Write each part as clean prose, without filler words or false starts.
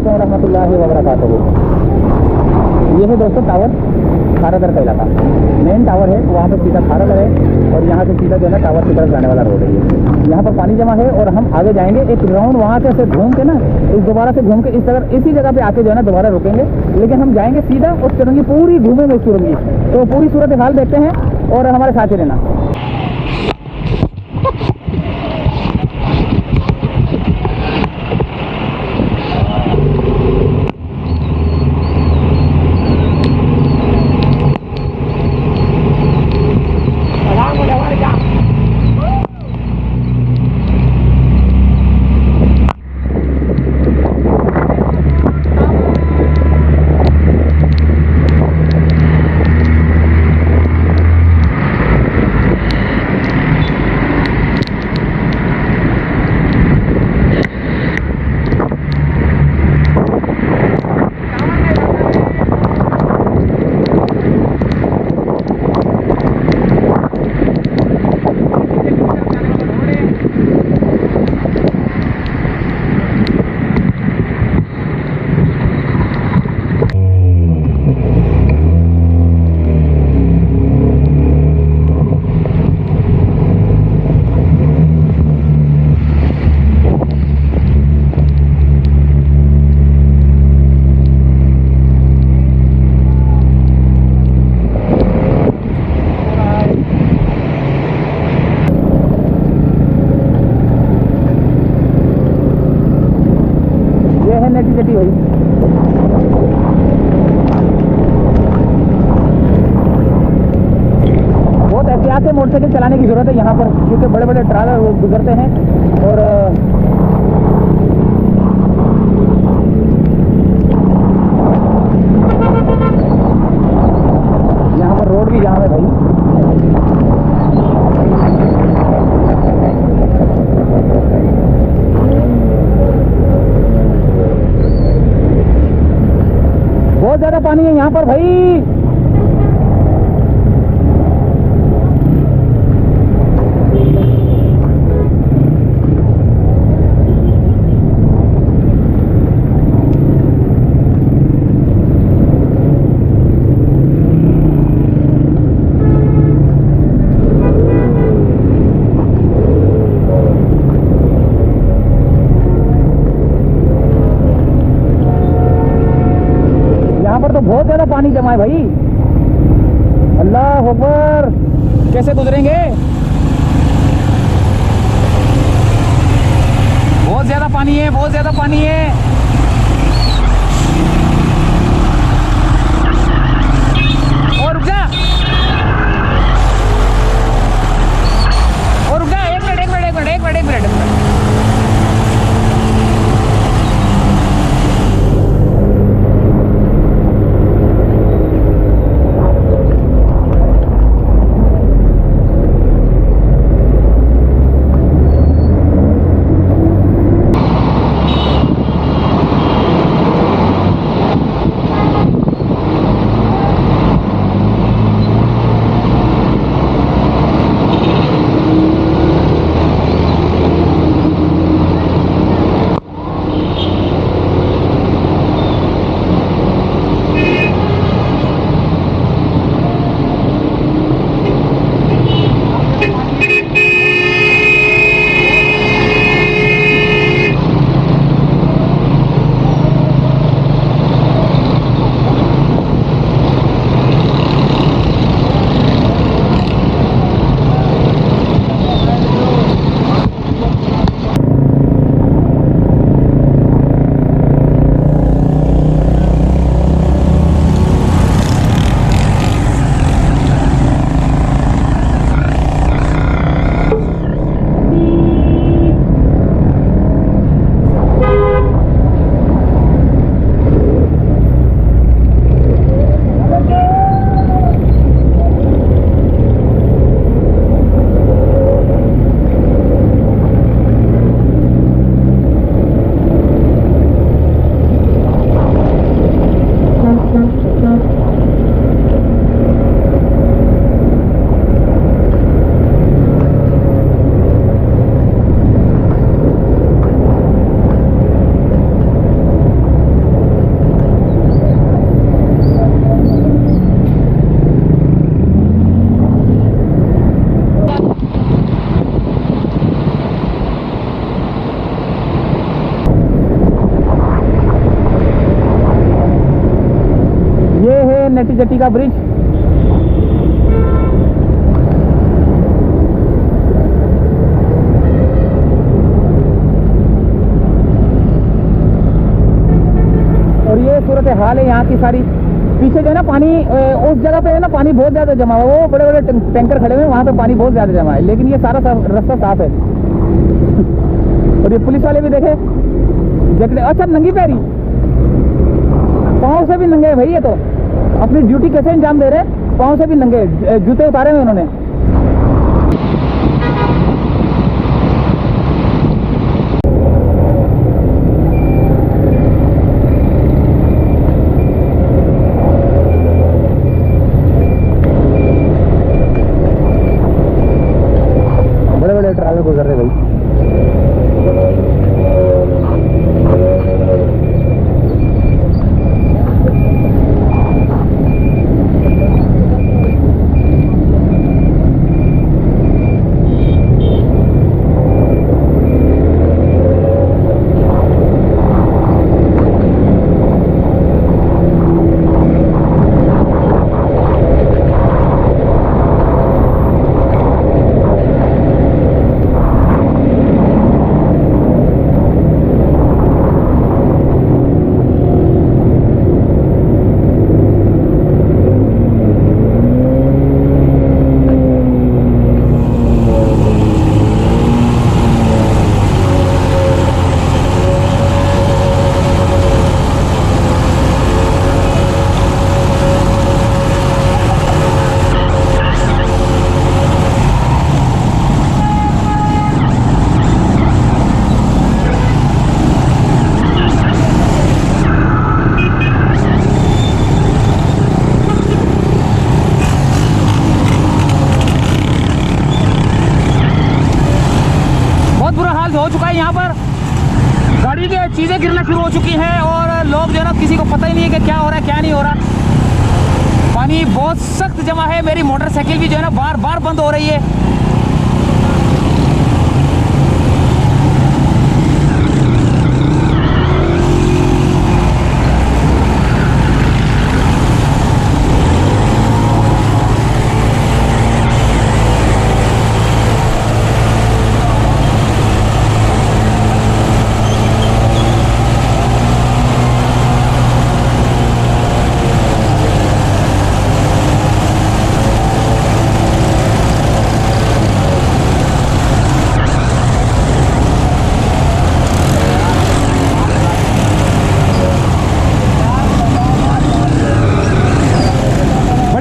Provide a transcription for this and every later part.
अलैकुम रहमतुल्लाहि व बरकातुहू। ये है दोस्तों टावर खारादर का इलाका, मेन टावर है, वहाँ पर सीधा खारादर है और यहाँ से सीधा जो है ना टावर की तरफ जाने वाला रोड है ये। यहाँ पर पानी जमा है और हम आगे जाएंगे एक राउंड वहाँ से घूम के ना, इस दोबारा से घूम के इस तरह इसी जगह पे आके जो है ना दोबारा रुकेंगे, लेकिन हम जाएंगे सीधा और चुरंगी पूरी घूमेंगे चुरंगी। तो पूरी सूरत हाल देखते हैं और हमारे साथ ही रहना। नटी हुई बहुत एहतियात से मोटरसाइकिल चलाने की जरूरत है यहाँ पर, क्योंकि बड़े बड़े ट्रालर गुजरते हैं और यहाँ पर रोड भी जाम है भाई। बहुत ज्यादा पानी है यहाँ पर भाई। तो बहुत ज्यादा पानी जमा है भाई। अल्लाह अकबर, कैसे गुजरेंगे? बहुत ज्यादा पानी है, बहुत ज्यादा पानी है। और रुक जा, और रुक जा, एक मिनट एक मिनट एक मिनट एक मिनट एक मिनट। जेटी का ब्रिज। और ये सूरत हाल है यहाँ की सारी। पीछे जो है ना पानी, उस जगह पे है ना पानी बहुत ज़्यादा जमा हुआ है, वो बड़े बड़े टैंकर खड़े हुए हैं, वहाँ पे पानी बहुत ज़्यादा जमा है, लेकिन ये सारा रास्ता साफ है। और ये पुलिस वाले भी देखे जैकेट, अच्छा नंगी पैरी, पाँव से भी नंगे भाई, ये तो अपनी ड्यूटी कैसे अंजाम दे रहे हैं, पाँव से भी नंगे, जूते उतारे हुए उन्होंने। बड़े बड़े ट्रैवल गुजर रहे भाई। हो चुका है यहाँ पर, गाड़ी की चीज़ें गिरना शुरू हो चुकी हैं और लोग जो है ना, किसी को पता ही नहीं है कि क्या हो रहा है क्या नहीं हो रहा। पानी बहुत सख्त जमा है, मेरी मोटरसाइकिल भी जो है ना बार बार बंद हो रही है।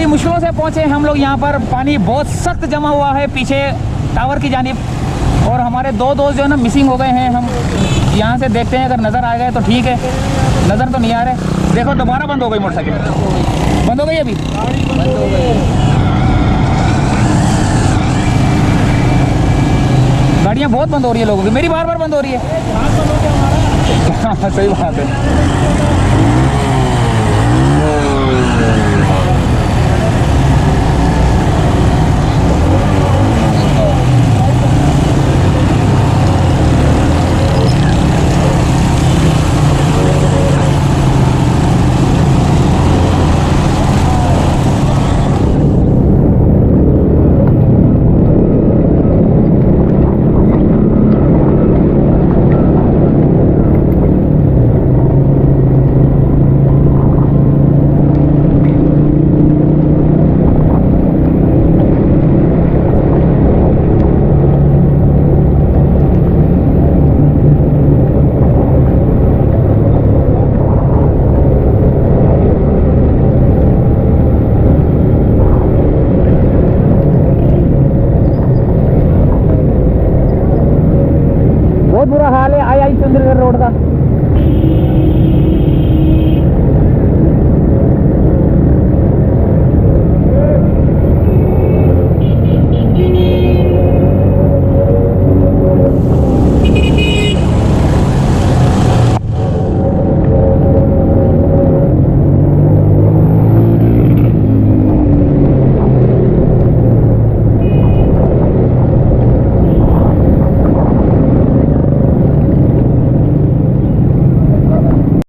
मुश्किलों से पहुंचे हम लोग यहाँ पर, पानी बहुत सख्त जमा हुआ है पीछे टावर की जानिब, और हमारे दो दोस्त जो है ना मिसिंग हो गए हैं। हम यहाँ से देखते हैं, अगर नज़र आ गए तो ठीक है, नज़र तो नहीं आ रहे। देखो दोबारा बंद हो गई मोटरसाइकिल, बंद हो गई अभी, बंद हो गई। गाड़ियाँ बहुत बंद हो रही है लोगों की, मेरी बार बार बंद हो रही है। सही बात है। बहुत बुरा हाल है आई सुंदरगढ़ रोड का।